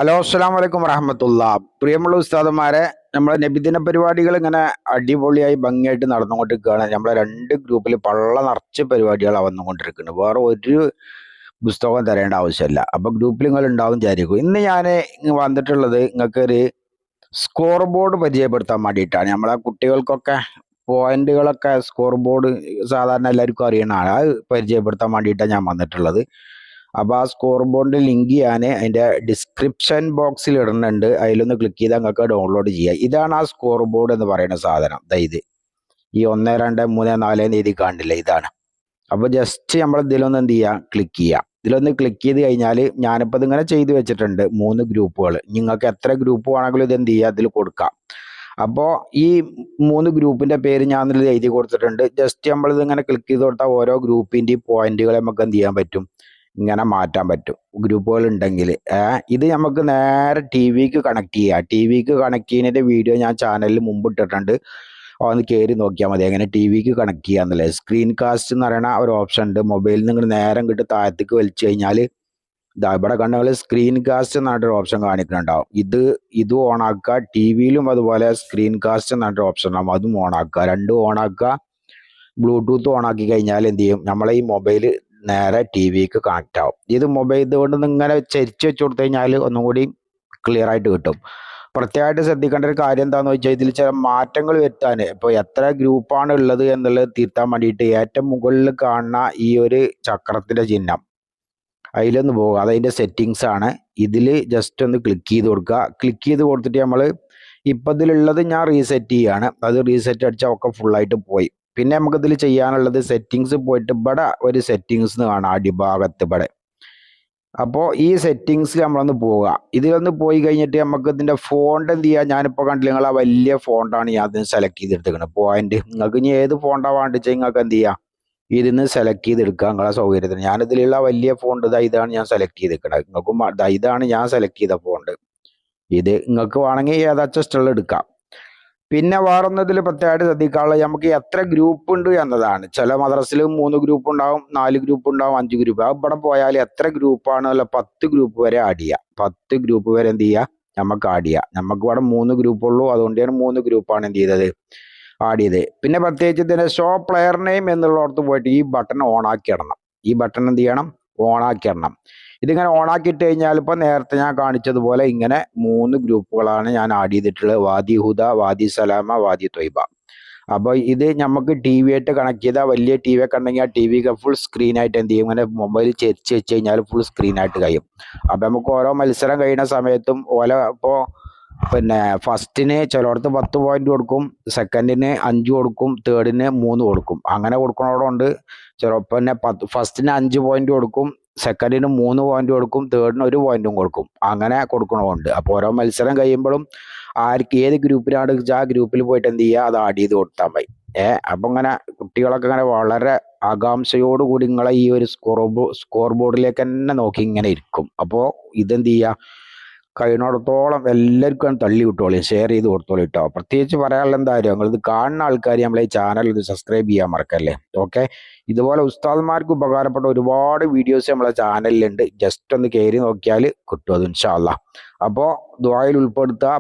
Hello അസ്സലാമു അലൈക്കും വറഹമത്തുള്ള. പ്രിയമുള്ള ഉസ്താദന്മാരെ, നമ്മളെ നബിദിന പരിപാടികൾ ഇങ്ങനെ അടിപൊളിയായി ഭംഗിയായിട്ട് നടന്നുകൊണ്ടിരിക്കുകയാണ്. നമ്മളെ രണ്ട് ഗ്രൂപ്പിൽ പള്ള നിറച്ച് പരിപാടികളാണ് വന്നുകൊണ്ടിരിക്കുന്നത്. വേറെ ഒരു പുസ്തകം തരേണ്ട ആവശ്യമില്ല. അപ്പൊ ഗ്രൂപ്പിൽ നിങ്ങൾ ഉണ്ടാവും വിചാരിക്കും. ഇന്ന് ഞാൻ വന്നിട്ടുള്ളത് നിങ്ങൾക്കൊരു സ്കോർ ബോർഡ് പരിചയപ്പെടുത്താൻ വേണ്ടിയിട്ടാണ്. നമ്മളെ കുട്ടികൾക്കൊക്കെ പോയിന്റുകളൊക്കെ സ്കോർ ബോർഡ് സാധാരണ എല്ലാവർക്കും അറിയണതാണ്. അത് പരിചയപ്പെടുത്താൻ വേണ്ടിയിട്ടാണ് ഞാൻ വന്നിട്ടുള്ളത്. അപ്പോൾ ആ സ്കോർ ബോർഡിന്റെ ലിങ്ക് ഞാൻ അതിന്റെ ഡിസ്ക്രിപ്ഷൻ ബോക്സിൽ ഇടുന്നുണ്ട്. അതിലൊന്ന് ക്ലിക്ക് ചെയ്താൽ നിങ്ങൾക്ക് ഡൗൺലോഡ് ചെയ്യാം. ഇതാണ് ആ സ്കോർ ബോർഡ് എന്ന് പറയുന്ന സാധനം. ഇത് ഈ 1, 2, 3, 4 തീയതി കാണില്ല, ഇതാണ്. അപ്പോൾ ജസ്റ്റ് നമ്മൾ ഇതിലൊന്ന് എന്ത് ചെയ്യുക, ക്ലിക്ക് ചെയ്യുക. ഇതിലൊന്ന് ക്ലിക്ക് ചെയ്ത് കഴിഞ്ഞാൽ ഞാനിപ്പോൾ ഇതിങ്ങനെ ചെയ്തു വെച്ചിട്ടുണ്ട് 3 ഗ്രൂപ്പുകൾ. നിങ്ങൾക്ക് എത്ര ഗ്രൂപ്പ് വേണമെങ്കിലും ഇത് എന്ത് ചെയ്യുക, ഇതിൽ കൊടുക്കാം. അപ്പോൾ ഈ 3 ഗ്രൂപ്പിന്റെ പേര് ഞാൻ ഇതിൽ എഴുതി കൊടുത്തിട്ടുണ്ട്. ജസ്റ്റ് നമ്മൾ ഇതിങ്ങനെ ക്ലിക്ക് ചെയ്ത് കൊടുത്താൽ ഓരോ ഗ്രൂപ്പിന്റെയും പോയിന്റുകൾ നമുക്ക് എന്ത് ചെയ്യാൻ പറ്റും, ഇങ്ങനെ മാറ്റാൻ പറ്റും. ഗ്രൂപ്പുകൾ ഉണ്ടെങ്കിൽ ഇത് നമുക്ക് നേരെ ടി വിക്ക് കണക്ട് ചെയ്യാം. ടി വിക്ക് കണക്ട് ചെയ്യുന്നതിന്റെ വീഡിയോ ഞാൻ ചാനലിൽ മുമ്പ് ഇട്ടിട്ടുണ്ട്. ഒന്ന് കയറി നോക്കിയാൽ മതി എങ്ങനെ ടി വിക്ക് കണക്ട് ചെയ്യാന്നുള്ളത്. സ്ക്രീൻ കാസ്റ്റ് എന്ന് പറയുന്ന ഒരു ഓപ്ഷൻ ഉണ്ട്. മൊബൈലിൽ നിങ്ങൾ നേരം കിട്ടി താഴത്തേക്ക് വലിച്ചു കഴിഞ്ഞാൽ ഇതാ ഇവിടെ കണ്ടുകൾ സ്ക്രീൻ കാസ്റ്റ് എന്ന് പറഞ്ഞൊരു ഓപ്ഷൻ കാണിക്കുന്നുണ്ടാവും. ഇത് ഓണാക്കുക. ടി വിയിലും അതുപോലെ സ്ക്രീൻ കാസ്റ്റ് എന്ന് പറഞ്ഞൊരു ഓപ്ഷൻ ഉണ്ടാവും, അതും ഓണാക്കുക. രണ്ടും ഓണാക്കുക. ബ്ലൂടൂത്ത് ഓണാക്കി കഴിഞ്ഞാൽ എന്ത് ചെയ്യും, നമ്മളെ ഈ മൊബൈൽ നേരെ ടി വിക്ക് കണക്ട് ആവും. ഇത് മൊബൈൽ ഇതുകൊണ്ട് ഇങ്ങനെ ചരിച്ച് വെച്ച് കൊടുത്തു കഴിഞ്ഞാൽ ഒന്നും കൂടി ക്ലിയർ ആയിട്ട് കിട്ടും. പ്രത്യേകമായിട്ട് ശ്രദ്ധിക്കേണ്ട ഒരു കാര്യം എന്താണെന്ന് വെച്ചാൽ ഇതിൽ ചില മാറ്റങ്ങൾ വരുത്താൻ, ഇപ്പോൾ എത്ര ഗ്രൂപ്പാണ് ഉള്ളത് എന്നുള്ളത് തിരുത്താൻ വേണ്ടിയിട്ട് ഏറ്റവും മുകളിൽ കാണുന്ന ഈ ഒരു ചക്രത്തിന്റെ ചിഹ്നം അതിലൊന്ന് പോകുക. അതതിൻ്റെ സെറ്റിങ്സ് ആണ്. ഇതിൽ ജസ്റ്റ് ഒന്ന് ക്ലിക്ക് ചെയ്ത് കൊടുക്കുക. ക്ലിക്ക് ചെയ്ത് കൊടുത്തിട്ട് നമ്മൾ ഇപ്പം ഇതിലുള്ളത് ഞാൻ റീസെറ്റ് ചെയ്യാണ്. അത് റീസെറ്റ് അടിച്ചാൽ ഒക്കെ ഫുള്ളായിട്ട് പോയി. പിന്നെ നമുക്ക് ഇതിൽ ചെയ്യാനുള്ളത് സെറ്റിങ്സ് പോയിട്ട് ഇവിടെ ഒരു സെറ്റിങ്സ് എന്ന് കാണാം അടിഭാഗത്ത് ഇവിടെ. അപ്പോൾ ഈ സെറ്റിങ്സിൽ നമ്മളൊന്ന് പോവുക. ഇതിലൊന്ന് പോയി കഴിഞ്ഞിട്ട് നമുക്ക് ഇതിൻ്റെ ഫോണ്ട് എന്ത് ചെയ്യുക, ഞാനിപ്പോൾ കണ്ടില്ല നിങ്ങൾ ആ വലിയ ഫോണ്ടാണ് ഞാൻ അതിന് സെലക്ട് ചെയ്തെടുത്തിരിക്കുന്നത്. പോയിന്റ് നിങ്ങൾക്ക് ഇനി ഏത് ഫോണ്ടാണ് വേണ്ടിച്ചാൽ നിങ്ങൾക്ക് എന്ത് ചെയ്യുക, ഇതിന്ന് സെലക്ട് ചെയ്തെടുക്കുക നിങ്ങളെ സൗകര്യത്തിന്. ഞാനിതിലുള്ള വലിയ ഫോണ്ട് ഇതാണ് ഞാൻ സെലക്ട് ചെയ്തെടുക്കുന്നത്. നിങ്ങൾക്കും ഇതാണ് ഞാൻ സെലക്ട് ചെയ്ത ഫോണ്ട്. ഇത് നിങ്ങൾക്ക് വേണമെങ്കിൽ ഏതാച്ചും ഇഷ്ടമുള്ള എടുക്കാം. പിന്നെ വേറൊന്നതിൽ പ്രത്യേകമായിട്ട് ശ്രദ്ധിക്കാനുള്ളത് നമുക്ക് എത്ര ഗ്രൂപ്പ് ഉണ്ട് എന്നതാണ്. ചില മദ്രസിൽ 3 ഗ്രൂപ്പ് ഉണ്ടാവും, 4 ഗ്രൂപ്പ് ഉണ്ടാവും, 5 ഗ്രൂപ്പ്. ഇവിടെ പോയാൽ എത്ര ഗ്രൂപ്പാണ് അല്ല 10 ഗ്രൂപ്പ് വരെ ആഡ് ചെയ്യുക. 10 ഗ്രൂപ്പ് വരെ എന്ത് ചെയ്യുക, നമുക്ക് ആഡ് ചെയ്യുക. നമുക്ക് ഇവിടെ 3 ഗ്രൂപ്പുള്ളൂ, അതുകൊണ്ടാണ് 3 ഗ്രൂപ്പാണ് എന്ത് ചെയ്തത്, ആഡ് ചെയ്ത്. പിന്നെ പ്രത്യേകിച്ച് ഇതിന് ഷോ പ്ലെയർ നെയിം എന്നുള്ളടത്ത് പോയിട്ട് ഈ ബട്ടൺ ഓൺ ആക്കി ഇടണം. ഈ ബട്ടൺ എന്ത് ചെയ്യണം, ഓൺ ആക്കി ഇടണം. ഇതിങ്ങനെ ഓണാക്കിയിട്ട് കഴിഞ്ഞാൽ ഇപ്പോൾ നേരത്തെ ഞാൻ കാണിച്ചതുപോലെ ഇങ്ങനെ 3 ഗ്രൂപ്പുകളാണ് ഞാൻ ആഡ് ചെയ്തിട്ടുള്ളത്. വാദി ഹുദ, വാദി സലാമ, വാദി ത്വയ്ബ. അപ്പോൾ ഇത് നമുക്ക് ടി വി ആയിട്ട് കണക്ട് ചെയ്താൽ വലിയ ടി വി ഒക്കെ ഉണ്ടെങ്കിൽ ആ ടി വിക്ക് ഫുൾ സ്ക്രീനായിട്ട് എന്ത് ചെയ്യും, ഇങ്ങനെ മൊബൈൽ ചെരിച്ച് വെച്ച് കഴിഞ്ഞാൽ ഫുൾ സ്ക്രീനായിട്ട് കഴിയും. അപ്പോൾ നമുക്ക് ഓരോ മത്സരം കഴിയുന്ന സമയത്തും ഇപ്പോൾ പിന്നെ ഫസ്റ്റിന് ചിലയിടത്ത് 10 പോയിന്റ് കൊടുക്കും, സെക്കൻഡിന് 5 കൊടുക്കും, തേർഡിന് 3 കൊടുക്കും. അങ്ങനെ കൊടുക്കണോടുണ്ട്. പിന്നെ ഫസ്റ്റിന് 5 പോയിന്റ് കൊടുക്കും, സെക്കൻഡിന് 3 പോയിന്റ് കൊടുക്കും, തേർഡിന് 1 പോയിന്റും കൊടുക്കും. അങ്ങനെ കൊടുക്കണമുണ്ട്. അപ്പോൾ ഓരോ മത്സരം കഴിയുമ്പോഴും ആർക്ക് ഏത് ഗ്രൂപ്പിലാണ് ആ ഗ്രൂപ്പിൽ പോയിട്ട് എന്ത് ചെയ്യുക, അത് ആഡ് ചെയ്ത് കൊടുത്താൽ മതി. അപ്പം ഇങ്ങനെ കുട്ടികളൊക്കെ ഇങ്ങനെ വളരെ ആകാംക്ഷയോടുകൂടി നിങ്ങളെ ഈ ഒരു സ്കോർ ബോർഡിലേക്ക് തന്നെ നോക്കി ഇങ്ങനെ ഇരിക്കും. അപ്പോൾ ഇതെന്ത് ചെയ്യുക, കഴിയുന്നിടത്തോളം എല്ലാവർക്കും തള്ളി വിട്ടോളി, ഷെയർ ചെയ്ത് കൊടുത്തോളൂ കേട്ടോ. പ്രത്യേകിച്ച് പറയാനുള്ള എന്താ കാര്യം, നിങ്ങൾ ഇത് കാണുന്ന ആൾക്കാർ നമ്മളെ ഈ ചാനൽ ഇത് സബ്സ്ക്രൈബ് ചെയ്യാൻ മറക്കല്ലേ. ഓക്കെ, ഇതുപോലെ ഉസ്താദ്മാർക്ക് ഉപകാരപ്പെട്ട ഒരുപാട് വീഡിയോസ് നമ്മളെ ചാനലിലുണ്ട്. ജസ്റ്റ് ഒന്ന് കയറി നോക്കിയാൽ കിട്ടും അത് ഇൻഷാ അല്ലാഹ്. അപ്പോൾ ദുആയിൽ ഉൾപ്പെടുത്തുക.